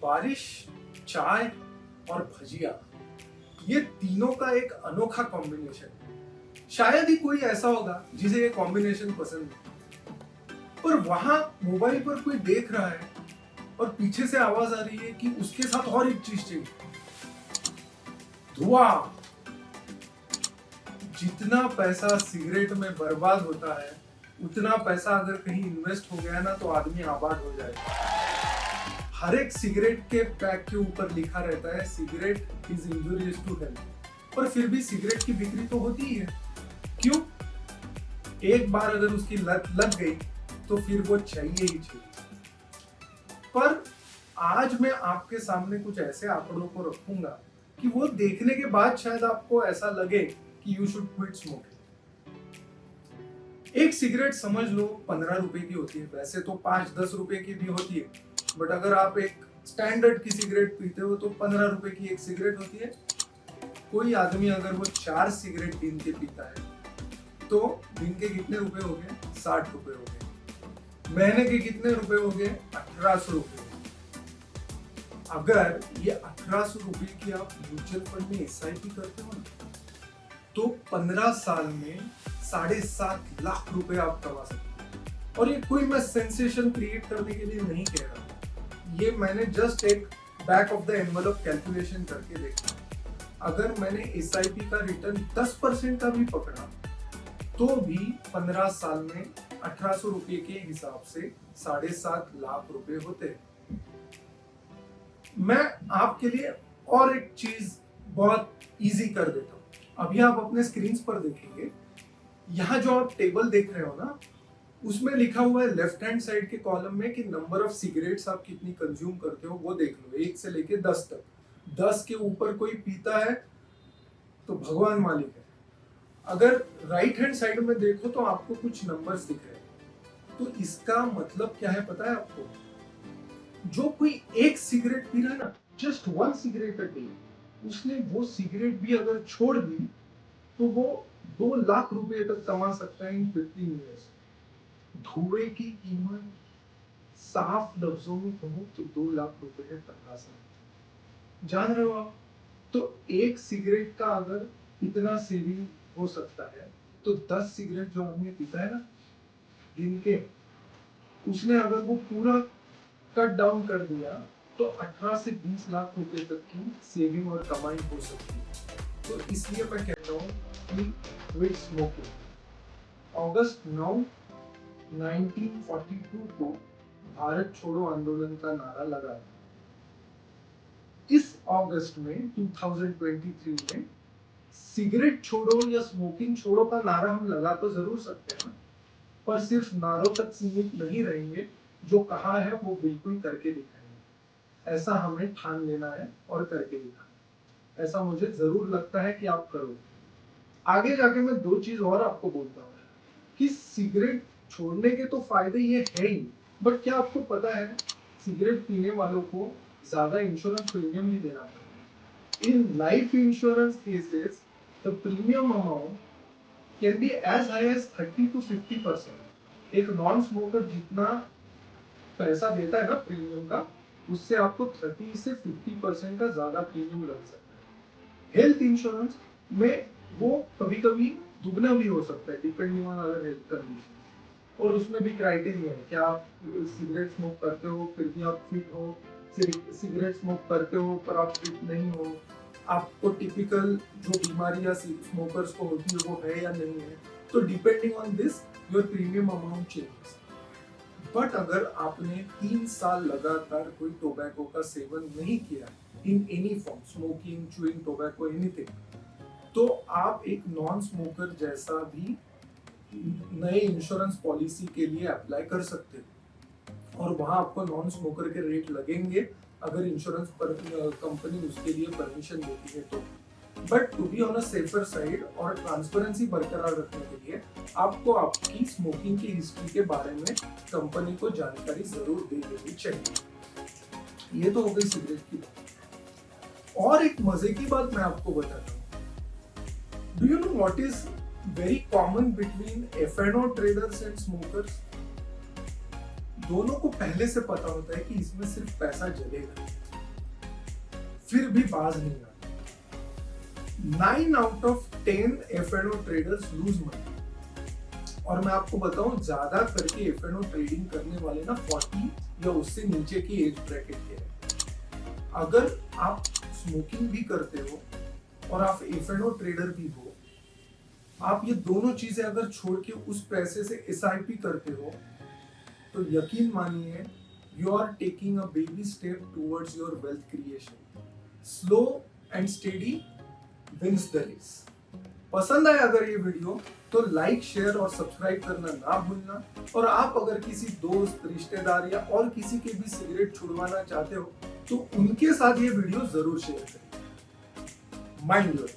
बारिश, चाय और भजिया, ये तीनों का एक अनोखा कॉम्बिनेशन है। शायद ही कोई ऐसा होगा जिसे ये कॉम्बिनेशन पसंद है। पर वहां मोबाइल पर कोई देख रहा है और पीछे से आवाज आ रही है कि उसके साथ और एक चीज चाहिए, धुआं। जितना पैसा सिगरेट में बर्बाद होता है, उतना पैसा अगर कहीं इन्वेस्ट हो गया ना तो आदमी आबाद हो जाएगा। हर एक सिगरेट के पैक के ऊपर लिखा रहता है cigarette is injurious to health, पर फिर भी सिगरेट की बिक्री तो होती ही है। क्यों? एक बार अगर उसकी लत लग गई तो फिर वो चाहिए ही चाहिए। पर आज मैं आपके सामने कुछ ऐसे आंकड़ों को रखूंगा कि वो देखने के बाद शायद आपको ऐसा लगे कि यू शुड क्विट स्मोकिंग। एक सिगरेट समझ लो 15 रुपए की होती है, वैसे तो 5-10 रुपए की भी होती है, बट अगर आप एक स्टैंडर्ड की सिगरेट पीते हो तो 15 रुपए की एक सिगरेट होती है। कोई आदमी अगर वो 4 सिगरेट दिन के पीता है तो दिन के कितने रुपए हो गए? 60 रुपए हो गए। महीने के कितने रुपए हो गए? 1800 रुपए। अगर ये 1800 रुपए की आप म्यूचुअल फंड में एसआईपी करते हो ना, तो 15 साल में 7.5 लाख रुपए आप कमा सकते हो। और ये कोई मैं सेंसेशन क्रिएट करने के लिए नहीं कह रहा, ये मैंने जस्ट एक back of the envelope calculation करके देखा। अगर मैंने एसआईपी का रिटर्न 10% का भी पकड़ा तो भी 15 साल में 1800 रुपए के हिसाब से 7.5 लाख रुपए होते। मैं आपके लिए और एक चीज बहुत इजी कर देता हूं। अभी आप अपने स्क्रीन पर देखेंगे, यहाँ जो आप टेबल देख रहे हो ना, उसमें लिखा हुआ है लेफ्ट हैंड साइड के कॉलम में कि नंबर ऑफ सिगरेट्स आप कितनी कंज्यूम करते हो, वो देख लो 1 से लेके 10 तक। 10 के ऊपर कोई पीता है तो भगवान मालिक है। अगर राइट हैंड साइड में देखो तो आपको कुछ नंबर्स दिख रहे हैं। तो इसका मतलब क्या है पता है आपको? जो कोई एक सिगरेट पी रहा है ना, जस्ट 1 सिगरेट अ डे, उसने वो सिगरेट भी अगर छोड़ दी तो वो 2 लाख रुपए तक कमा सकता है इन 15 ईयर्स। धुएं की कीमत साफ लफ्जों में कहूं तो 2 लाख रुपए है 15 साल। जान रहे हो आप? तो एक सिगरेट का अगर इतना सेविंग हो सकता है तो 10 सिगरेट जो आदमी पीता है ना दिन के, उसने अगर वो पूरा कट डाउन कर दिया तो 18 से 20 लाख रुपए तक की सेविंग और कमाई हो सकती है। तो इसलिए मैं कहता हूँ कि क्विट स्मोकिंग। अगस्त 9 1942 को भारत छोड़ो आंदोलन का नारा लगा। इस अगस्त में 2023 में सिगरेट छोड़ो या स्मोकिंग छोड़ो का नारा हम लगा तो जरूर सकते हैं, पर सिर्फ नारों तक सीमित नहीं रहेंगे। जो कहा है वो बिल्कुल करके दिखाएंगे। ऐसा हमें ठान लेना है और करके दिखाना है। ऐसा मुझे जरूर लगता है कि आप करोगे। आगे जाके मैं 2 चीज और आपको बोलता हूँ कि सिगरेट छोड़ने के तो फायदे ये है ही, बट क्या आपको पता है सिगरेट पीने वालों को ज्यादा इंश्योरेंस प्रीमियम भी देना पड़ता है। In life insurance cases the premium amount can be as high as 30 to 50%। एक नॉन स्मोकर जितना पैसा देता है ना प्रीमियम का, उससे आपको 30 से 50% का ज्यादा प्रीमियम लग सकता है। हेल्थ इंश्योरेंस में वो कभी कभी दुगना भी हो सकता है depending on other health condition. और उसमें भी क्राइटेरिया है कि आप सिगरेट स्मोक करते हो फिर भी आप फिट हो, सिगरेट स्मोक करते हो पर आप फिट नहीं हो, आपको टिपिकल जो बीमारियां स्मोकर्स को होती है वो है या नहीं है। तो depending on this your premium amount changes. But अगर आपने 3 साल लगातार कोई टोबैको का सेवन नहीं किया in any form, smoking, chewing tobacco, anything, तो आप एक नॉन स्मोकर जैसा भी नए इंश्योरेंस पॉलिसी के लिए अप्लाई कर सकते हो और वहां आपको नॉन स्मोकर के रेट लगेंगे अगर इंश्योरेंस कंपनी उसके लिए परमिशन देती है तो। But to be on a safer side और ट्रांसपेरेंसी बरकरार रखने के लिए आपको आपकी स्मोकिंग की हिस्ट्री के बारे में कंपनी को जानकारी जरूर दे देनी चाहिए। ये तो हो गई सिगरेट की बात। और एक मजे की बात मैं आपको बताता हूँ। Do you know what is very common between F&O traders and smokers? दोनों को पहले से पता होता है कि इसमें सिर्फ पैसा जलेगा, फिर भी बाज नहीं आते। 9 out of 10 F&O traders lose money. और मैं आपको बताऊं, ज्यादा करके F&O ट्रेडिंग करने वाले ना 40 या उससे नीचे की एज ब्रैकेट के हैं। अगर आप स्मोकिंग भी करते हो और आप F&O ट्रेडर भी हो, आप ये दोनों चीजें अगर छोड़ के उस पैसे से SIP करते हो, तो यकीन मानिए you are taking a baby step towards your wealth creation. Slow and steady wins the race. पसंद आया अगर ये वीडियो तो लाइक, शेयर और सब्सक्राइब करना ना भूलना। और आप अगर किसी दोस्त, रिश्तेदार या और किसी के भी सिगरेट छुड़वाना चाहते हो तो उनके साथ ये वीडियो जरूर शेयर करें। Mind your